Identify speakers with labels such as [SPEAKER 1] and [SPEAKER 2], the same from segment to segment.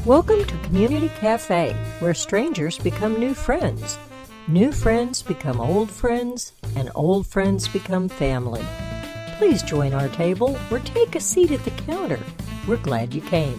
[SPEAKER 1] Welcome to Community Cafe, where strangers become new friends. New friends become old friends, and old friends become family. Please join our table or take a seat at the counter. We're glad you came.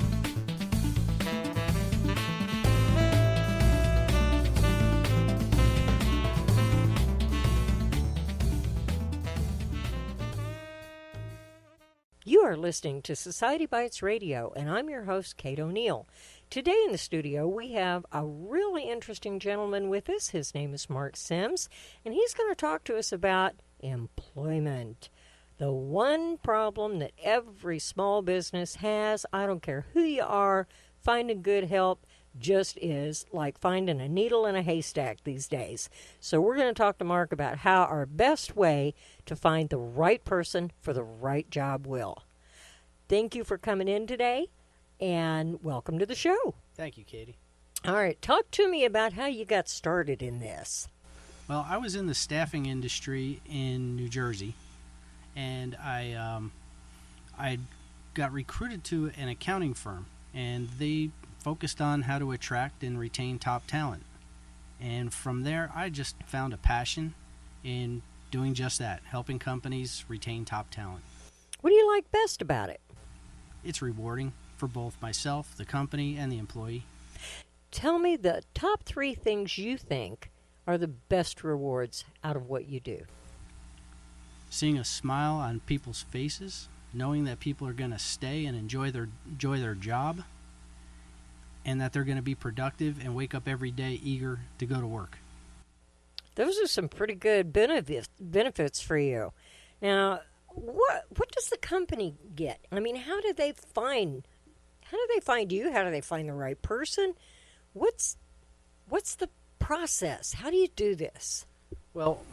[SPEAKER 1] You are listening to Society Bites Radio, and I'm your host, Kate O'Neill. Today in the studio, we have a really interesting gentleman with us. His name is MARC SIMMS, and he's going to talk to us about employment. The one problem that every small business has, I don't care who you are, finding good help just is like finding a needle in a haystack these days. So we're going to talk to Mark about how our best way to find the right person for the right job will. Thank you for coming in today, and welcome to the show.
[SPEAKER 2] Thank you, Katie.
[SPEAKER 1] All right, talk to me about how you got started in this.
[SPEAKER 2] Well, I was in the staffing industry in New Jersey, and I got recruited to an accounting firm, and they focused on how to attract and retain top talent. And from there, I just found a passion in doing just that, helping companies retain top talent.
[SPEAKER 1] What do you like best about it?
[SPEAKER 2] It's rewarding for both myself, the company, and the employee.
[SPEAKER 1] Tell me the top 3 things you think are the best rewards out of what you do.
[SPEAKER 2] Seeing a smile on people's faces, knowing that people are going to stay and enjoy their job, and that they're going to be productive and wake up every day eager to go to work.
[SPEAKER 1] Those are some pretty good benefits for you. Now, what does the company get? I mean, how do they find you? How do they find the right person? What's the process? How do you do this?
[SPEAKER 2] Well,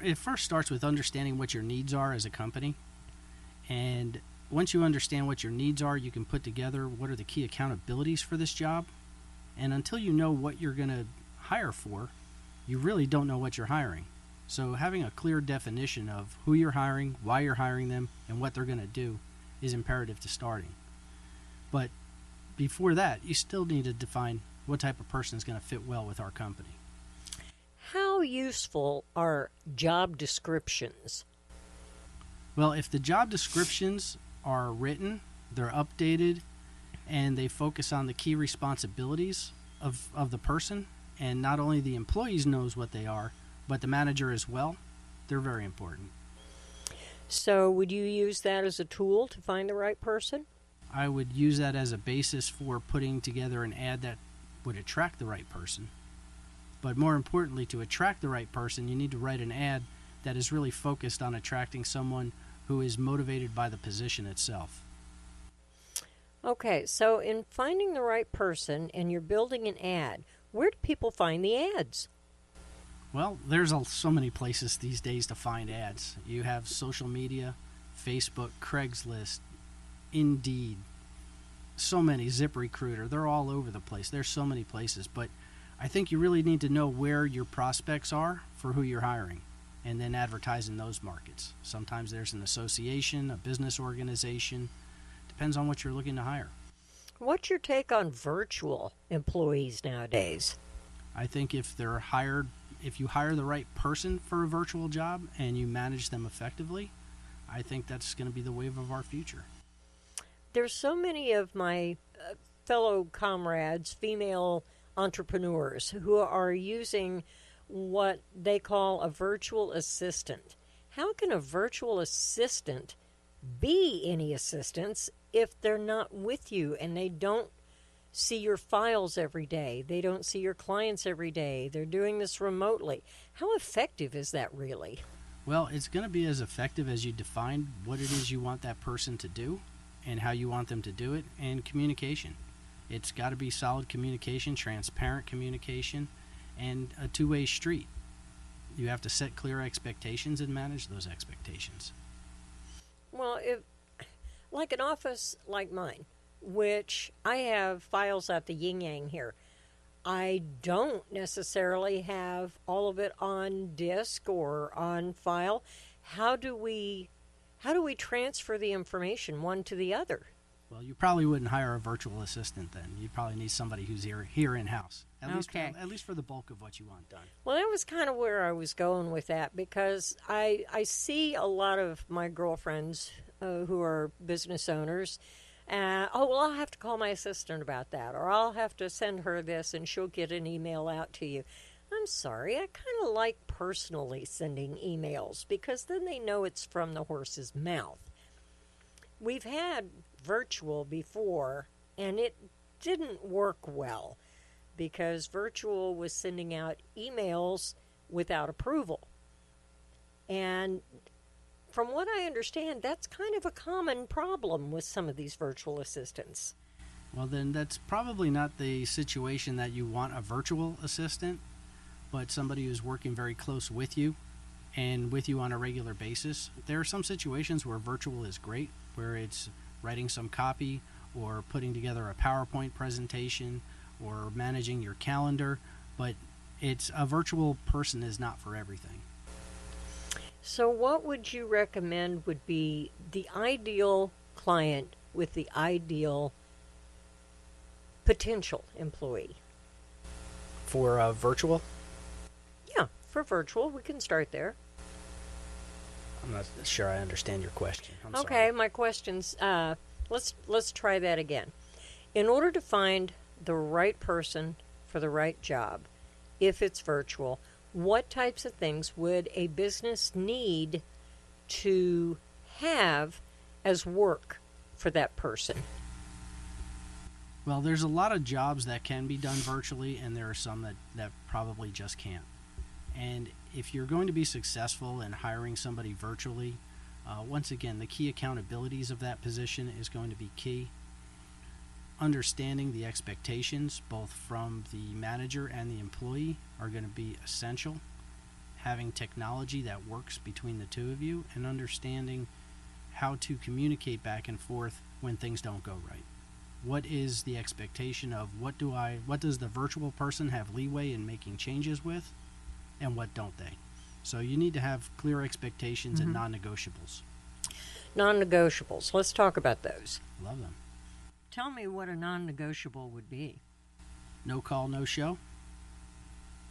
[SPEAKER 2] it first starts with understanding what your needs are as a company. And once you understand what your needs are, you can put together what are the key accountabilities for this job. And until you know what you're going to hire for, you really don't know what you're hiring. So having a clear definition of who you're hiring, why you're hiring them, and what they're going to do is imperative to starting. But before that, you still need to define what type of person is going to fit well with our company.
[SPEAKER 1] How useful are job descriptions?
[SPEAKER 2] Well, if the job descriptions are written, they're updated, and they focus on the key responsibilities of the person, and not only the employees knows what they are, but the manager as well, they're very important.
[SPEAKER 1] So would you use that as a tool to find the right person?
[SPEAKER 2] I would use that as a basis for putting together an ad that would attract the right person. But more importantly, to attract the right person, you need to write an ad that is really focused on attracting someone who is motivated by the position itself.
[SPEAKER 1] Okay, so in finding the right person and you're building an ad, where do people find the ads?
[SPEAKER 2] Well, there's so many places these days to find ads. You have social media, Facebook, Craigslist, Indeed, so many, ZipRecruiter. They're all over the place. There's so many places, but I think you really need to know where your prospects are for who you're hiring and then advertise in those markets. Sometimes there's an association, a business organization. Depends on what you're looking to hire.
[SPEAKER 1] What's your take on virtual employees nowadays?
[SPEAKER 2] I think if you hire the right person for a virtual job and you manage them effectively, I think that's going to be the wave of our future.
[SPEAKER 1] There's so many of my fellow comrades, female entrepreneurs, who are using what they call a virtual assistant. How can a virtual assistant be any assistance if they're not with you and they don't see your files every day? They don't see your clients every day. They're doing this remotely. How effective is that really?
[SPEAKER 2] Well, it's going to be as effective as you define what it is you want that person to do and how you want them to do it, and communication. It's got to be solid communication, transparent communication, and a two-way street. You have to set clear expectations and manage those expectations.
[SPEAKER 1] Well, if like an office like mine, which I have files at the yin-yang here, I don't necessarily have all of it on disk or on file. How do we transfer the information one to the other?
[SPEAKER 2] Well, you probably wouldn't hire a virtual assistant then. You'd probably need somebody who's here in-house,
[SPEAKER 1] Okay.
[SPEAKER 2] at least for the bulk of what you want done.
[SPEAKER 1] Well, that was kind of where I was going with that because I see a lot of my girlfriends who are business owners. Oh, well, I'll have to call my assistant about that, or I'll have to send her this and she'll get an email out to you. I'm sorry, I kind of like personally sending emails because then they know it's from the horse's mouth. We've had virtual before, and it didn't work well because virtual was sending out emails without approval. And from what I understand, that's kind of a common problem with some of these virtual assistants.
[SPEAKER 2] Well, then that's probably not the situation that you want a virtual assistant, but somebody who's working very close with you and with you on a regular basis. There are some situations where virtual is great, where it's writing some copy or putting together a PowerPoint presentation or managing your calendar, but it's a virtual person is not for everything.
[SPEAKER 1] So, what would you recommend would be the ideal client with the ideal potential employee?
[SPEAKER 2] For virtual?
[SPEAKER 1] Yeah, for virtual, we can start there.
[SPEAKER 2] I'm not sure I understand your question. I'm
[SPEAKER 1] Okay,
[SPEAKER 2] sorry.
[SPEAKER 1] my questions. Let's try that again. In order to find the right person for the right job, if it's virtual, what types of things would a business need to have as work for that person?
[SPEAKER 2] Well, there's a lot of jobs that can be done virtually, and there are some that probably just can't. And if you're going to be successful in hiring somebody virtually, once again, the key accountabilities of that position is going to be key. Understanding the expectations, both from the manager and the employee, are going to be essential. Having technology that works between the two of you, and understanding how to communicate back and forth when things don't go right. What is the expectation of what does the virtual person have leeway in making changes with, and what don't they? So you need to have clear expectations and non-negotiables.
[SPEAKER 1] Non-negotiables. Let's talk about those.
[SPEAKER 2] Love them.
[SPEAKER 1] Tell me what a non-negotiable would be.
[SPEAKER 2] No call, no show.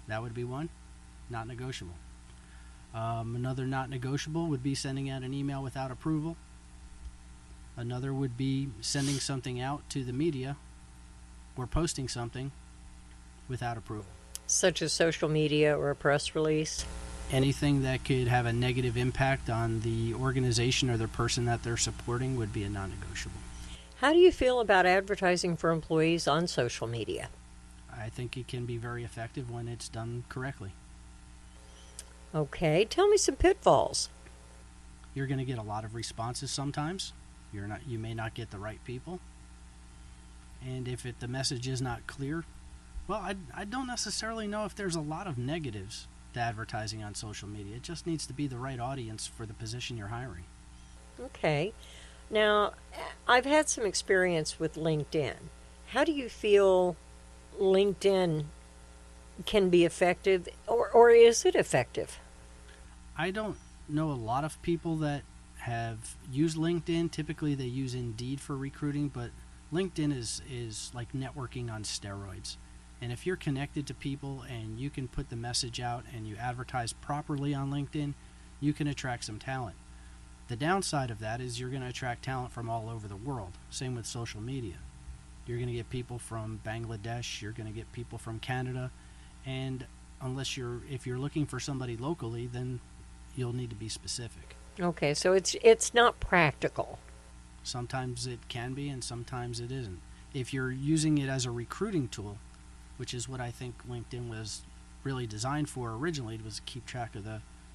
[SPEAKER 2] That would be one. Not negotiable. Another not negotiable would be sending out an email without approval. Another would be sending something out to the media or posting something without approval.
[SPEAKER 1] Such as social media or a press release?
[SPEAKER 2] Anything that could have a negative impact on the organization or the person that they're supporting would be a non-negotiable.
[SPEAKER 1] How do you feel about advertising for employees on social media?
[SPEAKER 2] I think it can be very effective when it's done correctly.
[SPEAKER 1] Okay, tell me some pitfalls.
[SPEAKER 2] You're going to get a lot of responses sometimes. You may not get the right people. And if the message is not clear, well, I don't necessarily know if there's a lot of negatives to advertising on social media. It just needs to be the right audience for the position you're hiring.
[SPEAKER 1] Okay. Now, I've had some experience with LinkedIn. How do you feel LinkedIn can be effective, or is it effective?
[SPEAKER 2] I don't know a lot of people that have used LinkedIn. Typically, they use Indeed for recruiting, but LinkedIn is like networking on steroids. And if you're connected to people and you can put the message out and you advertise properly on LinkedIn, you can attract some talent. The downside of that is you're going to attract talent from all over the world. Same with social media. You're going to get people from Bangladesh, you're going to get people from Canada, and if you're looking for somebody locally, then you'll need to be specific.
[SPEAKER 1] Okay, so it's not practical.
[SPEAKER 2] Sometimes it can be, and sometimes it isn't. If you're using it as a recruiting tool, which is what I think LinkedIn was really designed for originally, it was to keep track of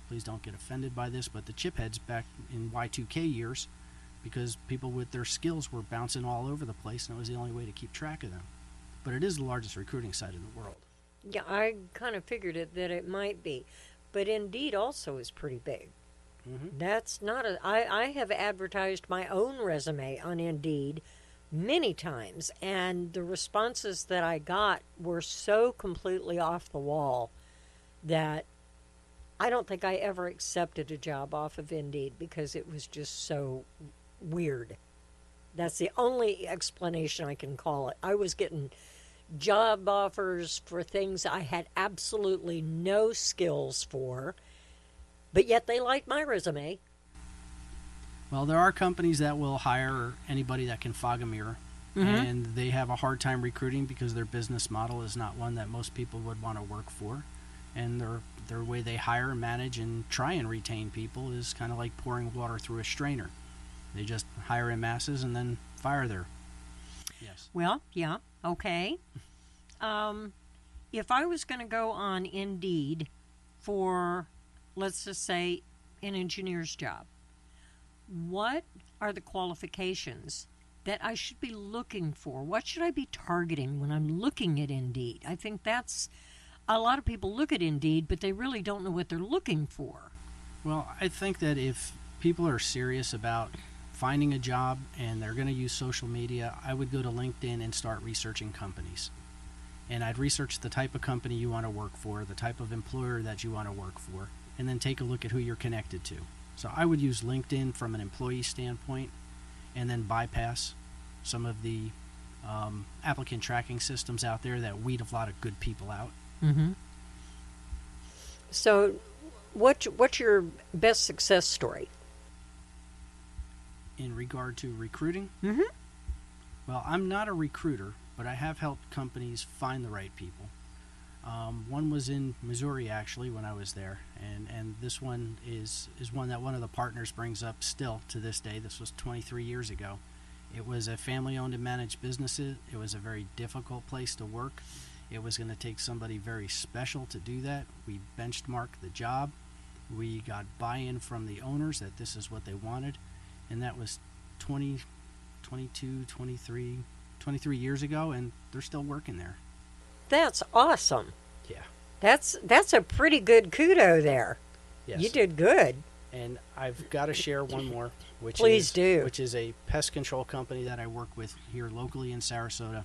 [SPEAKER 2] please don't get offended by this, but the chipheads back in Y2K years, because people with their skills were bouncing all over the place, and it was the only way to keep track of them. But it is the largest recruiting site in the world.
[SPEAKER 1] Yeah, I kind of figured that it might be. But Indeed also is pretty big.
[SPEAKER 2] Mm-hmm.
[SPEAKER 1] That's not I have advertised my own resume on Indeed many times, and the responses that I got were so completely off the wall that I don't think I ever accepted a job off of Indeed because it was just so weird. That's the only explanation I can call it. I was getting job offers for things I had absolutely no skills for, but yet they liked my resume.
[SPEAKER 2] Well, there are companies that will hire anybody that can fog a mirror, and they have a hard time recruiting because their business model is not one that most people would want to work for, and their way they hire, manage, and try and retain people is kind of like pouring water through a strainer. They just hire in masses and then fire their. Yes.
[SPEAKER 1] Well, yeah, okay. If I was going to go on Indeed for, let's just say, an engineer's job, what are the qualifications that I should be looking for? What should I be targeting when I'm looking at Indeed? I think that's a lot of people look at Indeed, but they really don't know what they're looking for.
[SPEAKER 2] Well, I think that if people are serious about finding a job and they're going to use social media, I would go to LinkedIn and start researching companies. And I'd research the type of company you want to work for, the type of employer that you want to work for, and then take a look at who you're connected to. So I would use LinkedIn from an employee standpoint and then bypass some of the applicant tracking systems out there that weed a lot of good people out.
[SPEAKER 1] Mm-hmm. So what's your best success story?
[SPEAKER 2] In regard to recruiting?
[SPEAKER 1] Mm-hmm.
[SPEAKER 2] Well, I'm not a recruiter, but I have helped companies find the right people. One was in Missouri, actually, when I was there, and this one is one that one of the partners brings up still to this day. This was 23 years ago. It was a family-owned and managed business. It was a very difficult place to work. It was going to take somebody very special to do that. We benchmarked the job. We got buy-in from the owners that this is what they wanted, and that was 23 years ago, and they're still working there.
[SPEAKER 1] That's awesome.
[SPEAKER 2] Yeah.
[SPEAKER 1] That's a pretty good kudo there.
[SPEAKER 2] Yes.
[SPEAKER 1] You did good.
[SPEAKER 2] And I've got to share one more, which
[SPEAKER 1] Please do.
[SPEAKER 2] Which is a pest control company that I work with here locally in Sarasota.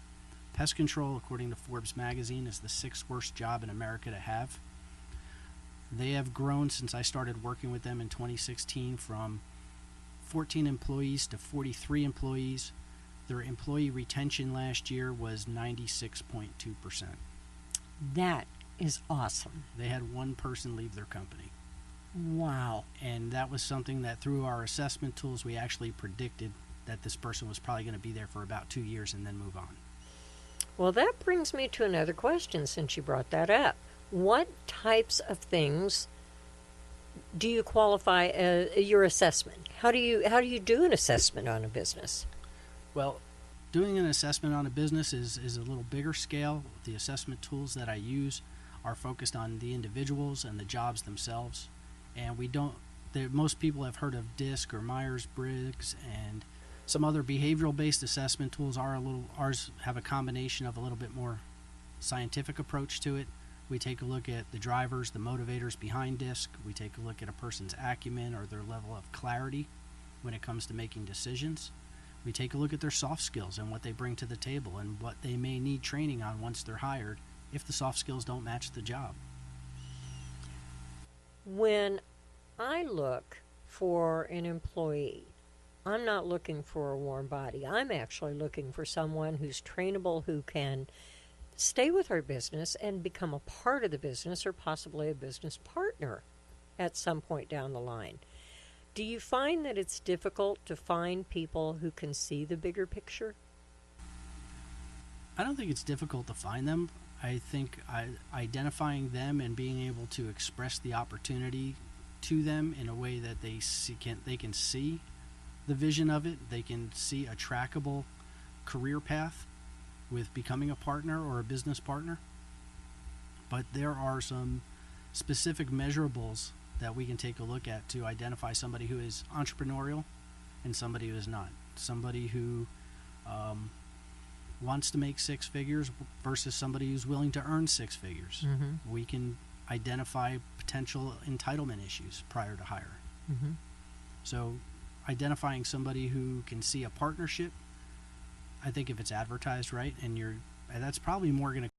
[SPEAKER 2] Pest control, according to Forbes magazine, is the 6th worst job in America to have. They have grown since I started working with them in 2016 from 14 employees to 43 employees. Their employee retention last year was 96.2%.
[SPEAKER 1] That is awesome.
[SPEAKER 2] They had one person leave their company.
[SPEAKER 1] Wow.
[SPEAKER 2] And that was something that through our assessment tools, we actually predicted that this person was probably going to be there for about 2 years and then move on.
[SPEAKER 1] Well, that brings me to another question since you brought that up. What types of things do you qualify your assessment? How do you do an assessment on a business?
[SPEAKER 2] Well, doing an assessment on a business is a little bigger scale. The assessment tools that I use are focused on the individuals and the jobs themselves. And most people have heard of DISC or Myers-Briggs and some other behavioral-based assessment tools. Ours have a combination of a little bit more scientific approach to it. We take a look at the drivers, the motivators behind DISC. We take a look at a person's acumen or their level of clarity when it comes to making decisions. We take a look at their soft skills and what they bring to the table and what they may need training on once they're hired if the soft skills don't match the job.
[SPEAKER 1] When I look for an employee, I'm not looking for a warm body. I'm actually looking for someone who's trainable, who can stay with our business and become a part of the business or possibly a business partner at some point down the line. Do you find that it's difficult to find people who can see the bigger picture?
[SPEAKER 2] I don't think it's difficult to find them. I think identifying them and being able to express the opportunity to them in a way that they can see the vision of it. They can see a trackable career path with becoming a partner or a business partner. But there are some specific measurables that we can take a look at to identify somebody who is entrepreneurial and somebody who is not. Somebody who wants to make 6 figures versus somebody who's willing to earn 6 figures. Mm-hmm. We can identify potential entitlement issues prior to hire. Mm-hmm. So identifying somebody who can see a partnership, I think if it's advertised right, and that's probably more going to